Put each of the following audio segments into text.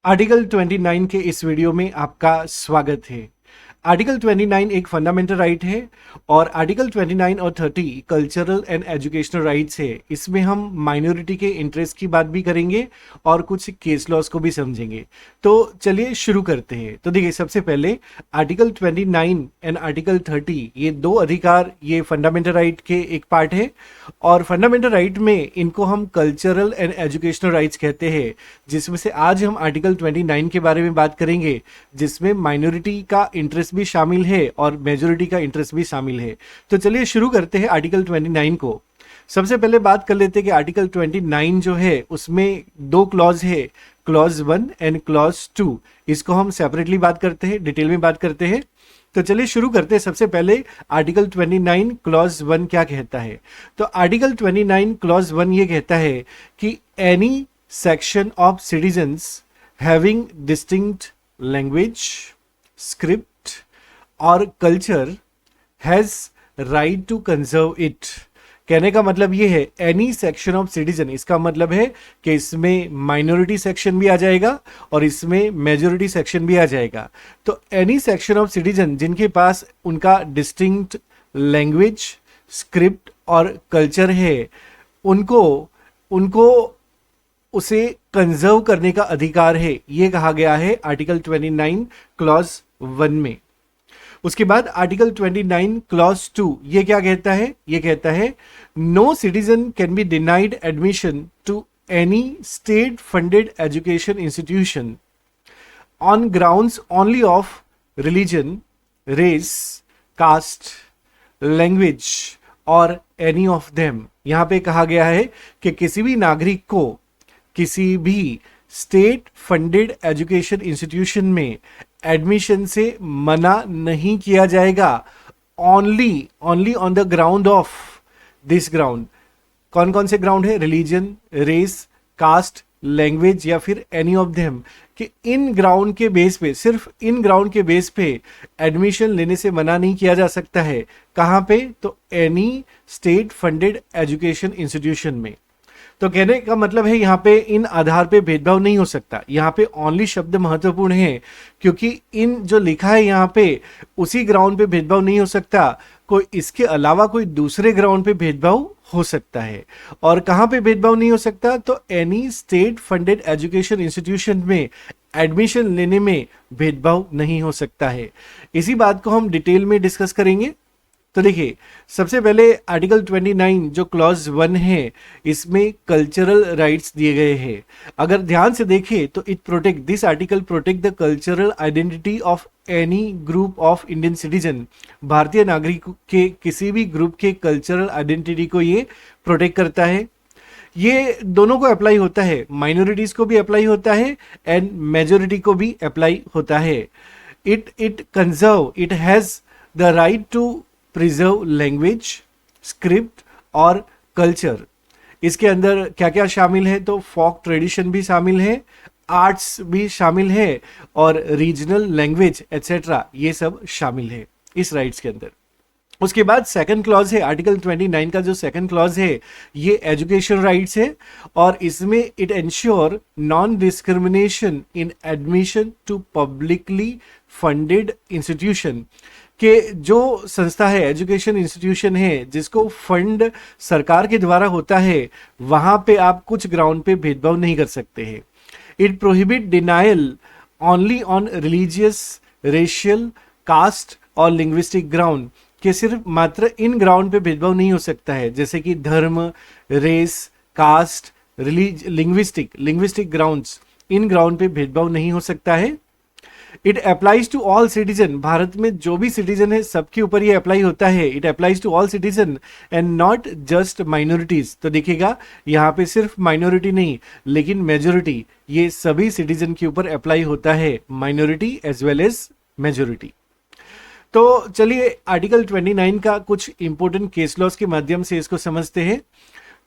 Article 29 के इस video में आपका स्वागत है। आर्टिकल 29 एक फंडामेंटल राइट है और आर्टिकल 29 और 30 कल्चरल एंड एजुकेशनल राइट्स है। इसमें हम माइनॉरिटी के इंटरेस्ट की बात भी करेंगे और कुछ केस लॉस को भी समझेंगे। तो चलिए शुरू करते हैं। तो देखिए, सबसे पहले आर्टिकल 29 एंड आर्टिकल 30 ये दो अधिकार ये फंडामेंटल राइट के एक पार्ट है और फंडामेंटल राइट में इनको हम कल्चरल एंड एजुकेशनल राइट्स कहते हैं, जिसमें से आज हम आर्टिकल 29 के बारे में बात करेंगे, जिसमें माइनॉरिटी का इंटरेस्ट भी शामिल है और मेजोरिटी का इंटरेस्ट भी शामिल है। तो चलिए शुरू करते हैं आर्टिकल 29 को। सबसे पहले बात कर लेते हैं कि आर्टिकल 29 जो है उसमें दो क्लॉज है, क्लॉज 1 एंड क्लॉज 2। इसको हम सेपरेटली बात करते हैं, डिटेल में बात करते हैं। तो चलिए शुरू करते हैं। सबसे पहले आर्टिकल 29 क्लॉज 1 क्या कहता है। तो आर्टिकल 29 क्लॉज 1 ये कहता है कि any section of citizens having distinct language, script और culture has right to conserve it. कहने का मतलब ये है एनी सेक्शन ऑफ सिटीजन, इसका मतलब है कि इसमें माइनॉरिटी सेक्शन भी आ जाएगा और इसमें मेजॉरिटी सेक्शन भी आ जाएगा। तो एनी सेक्शन ऑफ सिटीजन जिनके पास उनका डिस्टिंक्ट लैंग्वेज, स्क्रिप्ट और कल्चर है, उनको उनको उसे कंजर्व करने का अधिकार है, ये कहा गया है आर्टिकल 29 क्लॉज 1 में। उसके बाद आर्टिकल 29 क्लॉज 2 ये क्या कहता है। ये कहता है no citizen can be denied admission to any state funded education institution on grounds only of religion, race, caste, language और एनी ऑफ देम। यहां पे कहा गया है कि किसी भी नागरिक को किसी भी स्टेट फंडेड एजुकेशन इंस्टीट्यूशन में एडमिशन से मना नहीं किया जाएगा, only on the ground of this ground. कौन कौन से ग्राउंड है? रिलीजन, रेस, कास्ट, लैंग्वेज या फिर एनी ऑफ देम। कि इन ग्राउंड के बेस पे, सिर्फ इन ग्राउंड के बेस पे एडमिशन लेने से मना नहीं किया जा सकता है। कहां पे? तो any state funded education institution में। तो कहने का मतलब है यहां पे इन आधार पे भेदभाव नहीं हो सकता। यहां पे ओनली शब्द महत्वपूर्ण है, क्योंकि इन जो लिखा है यहां पे उसी ग्राउंड पे भेदभाव नहीं हो सकता, कोई इसके अलावा कोई दूसरे ग्राउंड पे भेदभाव हो सकता है। और कहां पे भेदभाव नहीं हो सकता? तो any state funded education institution में एडमिशन लेने में भेदभाव नहीं हो सकता है। इसी बात को हम डिटेल में डिस्कस करेंगे। तो देखिए, सबसे पहले आर्टिकल 29 जो क्लॉज 1 है, इसमें कल्चरल राइट्स दिए गए हैं। अगर ध्यान से देखें तो this article protect the cultural identity of any group of Indian citizen. भारतीय नागरिक के किसी भी ग्रुप के कल्चरल आइडेंटिटी को ये प्रोटेक्ट करता है। ये दोनों को अप्लाई होता है, माइनॉरिटीज को भी अप्लाई होता है एंड मेजोरिटी को भी अप्लाई होता है। It has the right to preserve language, script और कल्चर। इसके अंदर क्या क्या शामिल है? तो फोक ट्रेडिशन भी शामिल है, आर्ट्स भी शामिल है और रीजनल लैंग्वेज एटसेट्रा ये सब शामिल है इस राइट्स के अंदर। उसके बाद सेकंड क्लॉज है, आर्टिकल 29 का जो सेकंड क्लॉज है ये एजुकेशन राइट्स है और इसमें it ensure non discrimination in admission to publicly funded institution. कि जो संस्था है, एजुकेशन इंस्टीट्यूशन है, जिसको फंड सरकार के द्वारा होता है, वहां पे आप कुछ ग्राउंड पे भेदभाव नहीं कर सकते हैं। It prohibit denial only on religious, racial, caste और लिंग्विस्टिक ग्राउंड। कि सिर्फ मात्र इन ग्राउंड पे भेदभाव नहीं हो सकता है, जैसे कि धर्म, रेस, कास्ट, लिंग्विस्टिक ग्राउंड्स, इन ग्राउंड पे भेदभाव नहीं हो सकता है। It applies to all citizen, Bharat में जो भी सिटीजन है सबके ऊपर ये अप्लाई होता है। It applies to all citizen and not just minorities. तो देखिएगा यहाँ पे सिर्फ माइनॉरिटी नहीं लेकिन मेजोरिटी, ये सभी सिटीजन के ऊपर अप्लाई होता है, minority as well as majority. तो चलिए आर्टिकल 29 का कुछ इंपॉर्टेंट केस लॉस के माध्यम से इसको समझते हैं।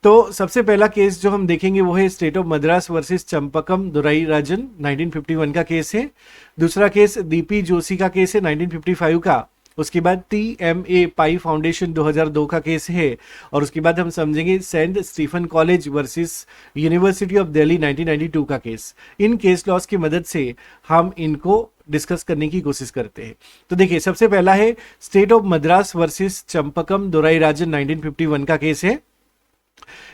तो सबसे पहला केस जो हम देखेंगे वो है state of Madras versus Champakam Durai Rajan, 1951 का केस है। दूसरा केस डीपी जोशी का केस है 1955 का। उसके बाद TMA पाई फाउंडेशन 2002 का केस है, और उसके बाद हम समझेंगे Saint Stephen college versus university of Delhi 1992 का केस। इन केस लॉस की मदद से हम इनको डिस्कस करने की कोशिश करते हैं। तो देखिए, सबसे पहला है state of Madras versus Champakam Dorairajan 1951 का केस है।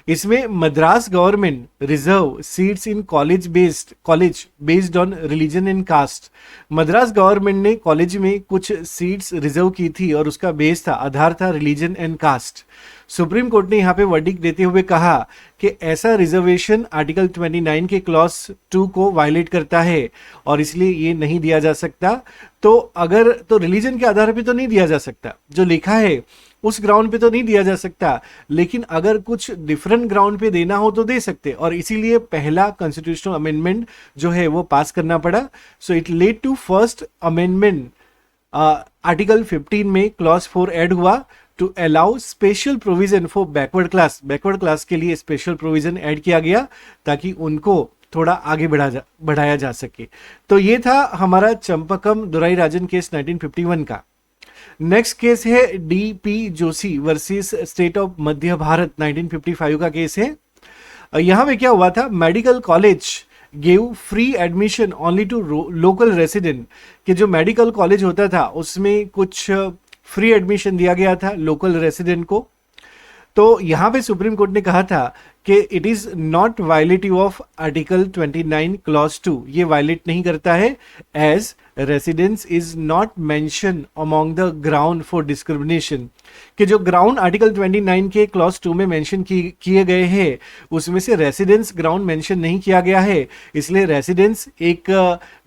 इसमें Madras government reserve seats in college based on religion and caste. Madras government ने कॉलेज में कुछ सीट्स रिजर्व की थी और उसका बेस था, आधार था religion and caste. Supreme court ने यहाँ पे वर्डिक्ट देते हुए कहा कि ऐसा रिजर्वेशन आर्टिकल 29 के क्लॉज 2 को वायलेट करता है और इसलिए ये नहीं दिया जा सकता। तो अगर तो रिलीजन के आधार पे तो नहीं दिया जा सकता, जो लिखा है उस ग्राउंड पे तो नहीं दिया जा सकता, लेकिन अगर कुछ डिफरेंट ग्राउंड पे देना हो तो दे सकते, और इसीलिए पहला कॉन्स्टिट्यूशनल अमेंडमेंट जो है वो पास करना पड़ा। So it led to first amendment, article 15 में क्लॉज 4 ऐड हुआ to allow special provision for backward class के लिए स्पेशल प्रोविजन ऐड किया गया ताकि उनको थोड़ा आगे बढ़ाया जा सके। तो ये था हमारा चंपकम दोराईराजन केस 1951 का। नेक्स्ट केस है DP Joshi versus state of Madhya Bharat 1955 का केस है। यहां में क्या हुआ था, medical college gave free admission only to local resident, कि जो मेडिकल कॉलेज होता था उसमें कुछ फ्री एडमिशन दिया गया था लोकल रेसिडेंट को। तो यहां पे सुप्रीम कोर्ट ने कहा था कि it is not violative of article 29 clause 2, ये वायलेट नहीं करता है, as residence is not mention among the ground for discrimination, कि जो ग्राउंड आर्टिकल 29 के क्लॉज 2 में मेंशन किए गए हैं उसमें से रेसिडेंस ग्राउंड मेंशन नहीं किया गया है, इसलिए रेसिडेंस एक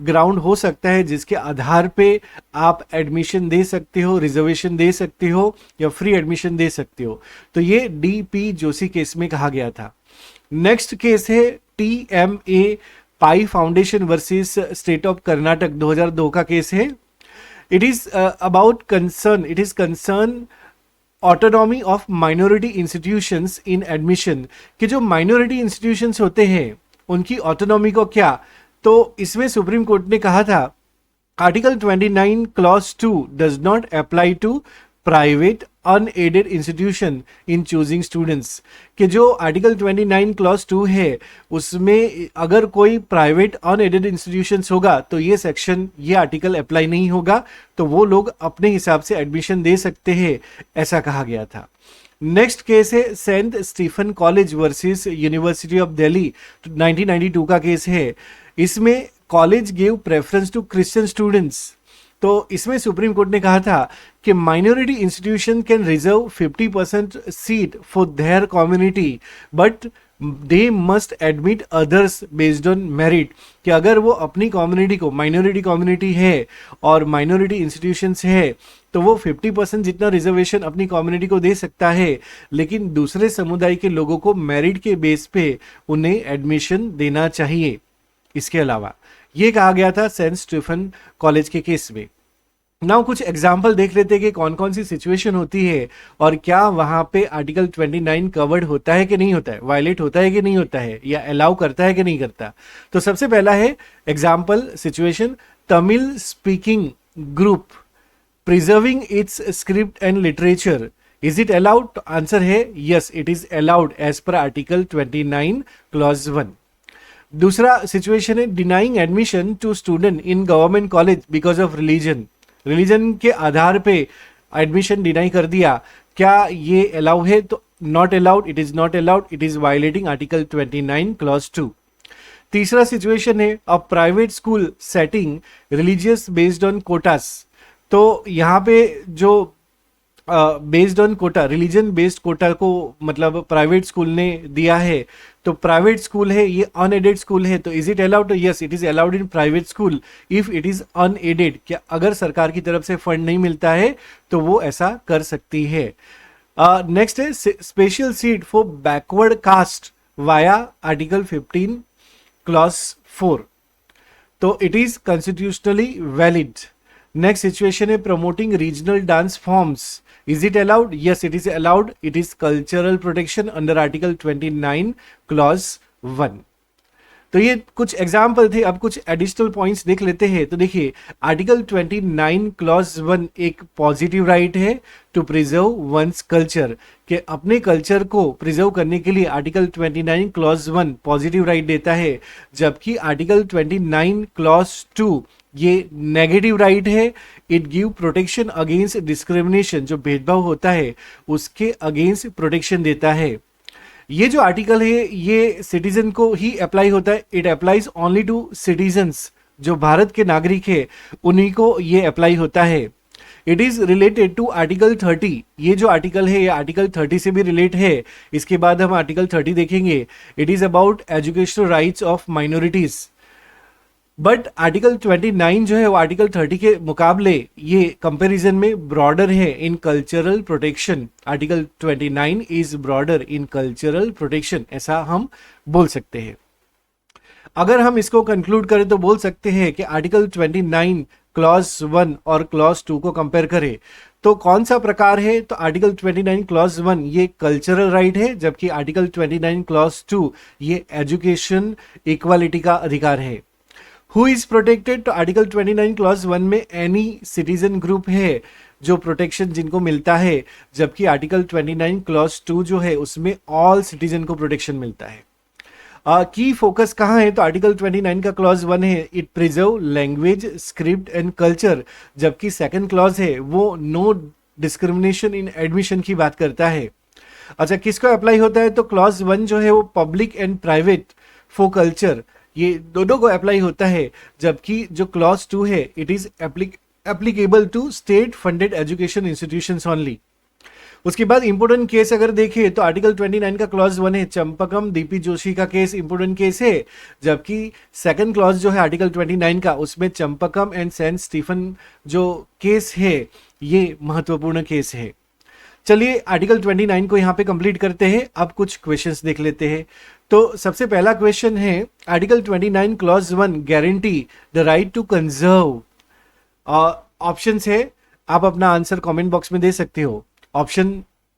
ग्राउंड हो सकता है जिसके आधार पे आप एडमिशन दे सकते हो, रिजर्वेशन दे सकते हो या फ्री एडमिशन दे सकते हो। तो ये DP जोशी केस में कहा गया था। नेक्स्ट केस है TMA Pai foundation versus state of Karnataka 2002 का केस है। It is concern autonomy of minority institutions in admission, कि जो माइनॉरिटी इंस्टीट्यूशंस होते हैं उनकी ऑटोनॉमी को क्या, तो इसमें सुप्रीम कोर्ट ने कहा था article 29 clause 2 does not apply to private unaided institution in choosing students, कि जो आर्टिकल 29 क्लॉज 2 है उसमें अगर कोई प्राइवेट अनएडेड इंस्टीट्यूशंस होगा तो ये सेक्शन, ये आर्टिकल अप्लाई नहीं होगा, तो वो लोग अपने हिसाब से एडमिशन दे सकते हैं, ऐसा कहा गया था। नेक्स्ट केस है Saint Stephen college versus university of Delhi 1992 का केस है। इसमें college give preference to Christian students, तो इसमें सुप्रीम कोर्ट ने कहा था कि minority institution can reserve 50% seat for their community but they must admit others based on merit, कि अगर वो अपनी कम्युनिटी को, माइनॉरिटी कम्युनिटी है और माइनॉरिटी इंस्टीट्यूशंस है, तो वो 50% जितना रिजर्वेशन अपनी कम्युनिटी को दे सकता है, लेकिन दूसरे समुदाय के लोगों को मेरिट के बेस पे उन्हें एडमिशन देना चाहिए। इसके अलावा ये कहा गया था सेंट स्टीफन कॉलेज के केस में। नाउ कुछ एग्जाम्पल देख लेते हैं कि कौन कौन सी सिचुएशन होती है और क्या वहां पे आर्टिकल 29 कवर्ड होता है कि नहीं होता है, वायलेट होता है कि नहीं होता है, या अलाउ करता है कि नहीं करता। तो सबसे पहला है example situation, Tamil speaking group preserving its script and literature, is it allowed? Answer है yes, it is allowed as per article 29 clause 1। दूसरा सिचुएशन है denying admission to student in government college because of religion के आधार पे admission deny कर दिया, क्या ये अलाउ है? तो not allowed, it is not allowed, it is violating article 29 clause 2। तीसरा सिचुएशन है a private school setting religious based on quotas, तो यहाँ पे जो based on quota, religion based quota को मतलब प्राइवेट स्कूल ने दिया है, तो प्राइवेट स्कूल है, ये अनएडेड स्कूल है, तो इज इट अलाउड? तो yes, it is allowed in private school if it is unaided, क्या अगर सरकार की तरफ से फंड नहीं मिलता है तो वो ऐसा कर सकती है। नेक्स्ट है special seat for backward caste via article 15 clause 4, तो it is constitutionally valid. Next situation है promoting regional dance forms, is it allowed? Yes, it is allowed, it is cultural protection under article 29 clause 1. तो ये कुछ example थे, अब कुछ additional points देख लेते हैं। तो देखिए, आर्टिकल 29 क्लॉज 1 एक पॉजिटिव राइट है टू प्रिजर्व वंस कल्चर, कि अपने कल्चर को प्रिजर्व करने के लिए आर्टिकल 29 क्लॉज 1 पॉजिटिव राइट देता है, जबकि आर्टिकल 29 क्लॉज 2 ये नेगेटिव राइट है। It give protection against discrimination, जो भेदभाव होता है उसके अगेंस्ट प्रोटेक्शन देता है। ये जो आर्टिकल है ये सिटीजन को ही अप्लाई होता है, it applies only to citizens, जो भारत के नागरिक है उन्हीं को ये अप्लाई होता है। It is related to article 30, ये जो आर्टिकल है ये आर्टिकल 30 से भी रिलेट है। इसके बाद हम आर्टिकल 30 देखेंगे। It is about educational rights of minorities, but article 29 जो है वो आर्टिकल 30 के मुकाबले ये कंपैरिजन में ब्रॉडर है इन cultural protection. Article 29 is broader in cultural protection, ऐसा हम बोल सकते हैं। अगर हम इसको कंक्लूड करें तो बोल सकते हैं कि आर्टिकल 29 क्लॉज 1 और क्लॉज 2 को कंपेयर करें तो कौन सा प्रकार है, तो आर्टिकल 29 क्लॉज 1 ये कल्चरल राइट है, जबकि आर्टिकल 29 क्लॉज 2 ये एजुकेशन इक्वालिटी का अधिकार है। हु इज प्रोटेक्टेड, तो आर्टिकल 29 क्लॉज 1 में एनी सिटीजन ग्रुप है जो प्रोटेक्शन जिनको मिलता है, जबकि आर्टिकल 29 क्लॉज 2 जो है उसमें ऑल सिटीजन को प्रोटेक्शन मिलता है। की फोकस कहाँ है, तो आर्टिकल 29 का क्लॉज 1 है it preserve language script and culture, जबकि सेकंड क्लॉज है वो नो डिस्क्रिमिनेशन इन एडमिशन की बात करता है। अच्छा, किसको अप्लाई होता है, तो क्लॉज 1 जो है वो public and private for culture, ये दोनों को अप्लाई होता है, जबकि जो क्लॉज 2 है it is applicable to state funded education institutions only. उसके बाद इंपोर्टेंट केस अगर देखें तो आर्टिकल 29 का क्लॉज 1 है चंपकम डीपी जोशी का केस इंपोर्टेंट केस है, जबकि सेकंड क्लॉज जो है आर्टिकल 29 का उसमें चंपकम एंड सेंट स्टीफन जो केस है ये महत्वपूर्ण केस है। चलिए आर्टिकल 29 को यहाँ पे कंप्लीट करते हैं। अब कुछ क्वेश्चंस देख लेते हैं। तो सबसे पहला क्वेश्चन है article 29 clause 1 guarantee the right to conserve. Options है, आप अपना आंसर कमेंट बॉक्स में दे सकते हो। ऑप्शन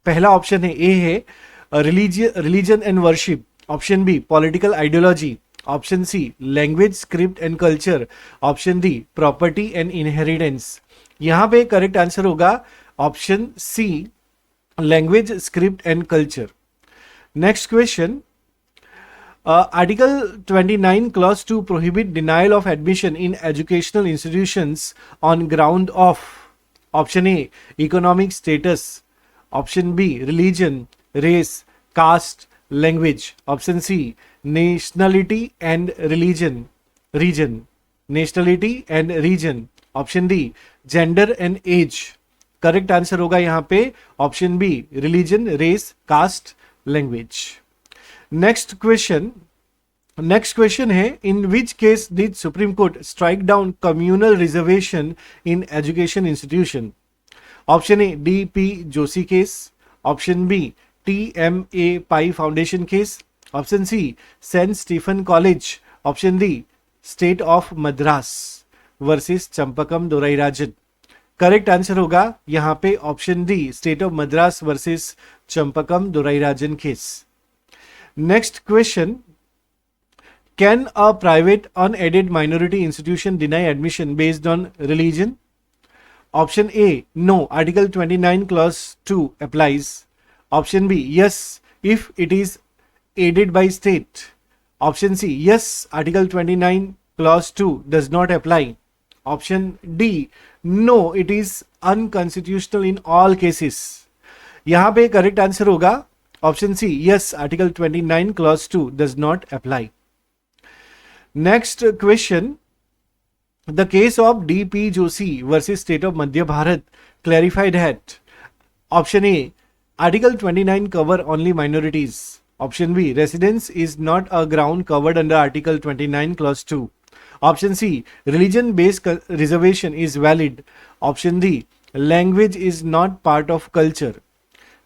पहला ऑप्शन है ए है religion and worship, option B political ideology, option C language script and culture, option D property and inheritance. यहाँ पे करेक्ट आंसर होगा option C language script and culture. Next question, article 29 clause 2 prohibit denial of admission in educational institutions on ground of option A economic status, option B religion, race, caste, language, option C nationality and region, nationality and region, option D gender and age। Correct answer होगा यहाँ पे option B religion, race, caste, language. Next question है in which case did supreme court strike down communal reservation in education institution. Option A D P Joshi case, option B TMA Pai foundation case, option C saint Stephen college, option D state of Madras versus Champakam Dorairajan. Correct answer होगा यहां पे option D state of Madras versus Champakam Dorairajan case. Next question, can a private unaided minority institution deny admission based on religion. Option A no, article 29 clause 2 applies, option B yes if it is aided by state, option C yes article 29 clause 2 does not apply, option D no it is unconstitutional in all cases. यहां पे correct answer होगा option C yes article 29 clause 2 does not apply. Next question, the case of DP Joshi versus state of Madhya Bharat clarified that, option A article 29 cover only minorities, option B residence is not a ground covered under article 29 clause 2, option C religion based reservation is valid, option D language is not part of culture.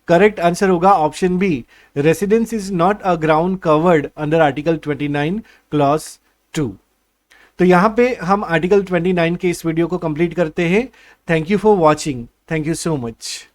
Correct answer होगा option B residence is not a ground covered under article 29 clause 2। तो यहां पे हम article 29 के इस video को complete करते हैं। Thank you for watching, thank you so much.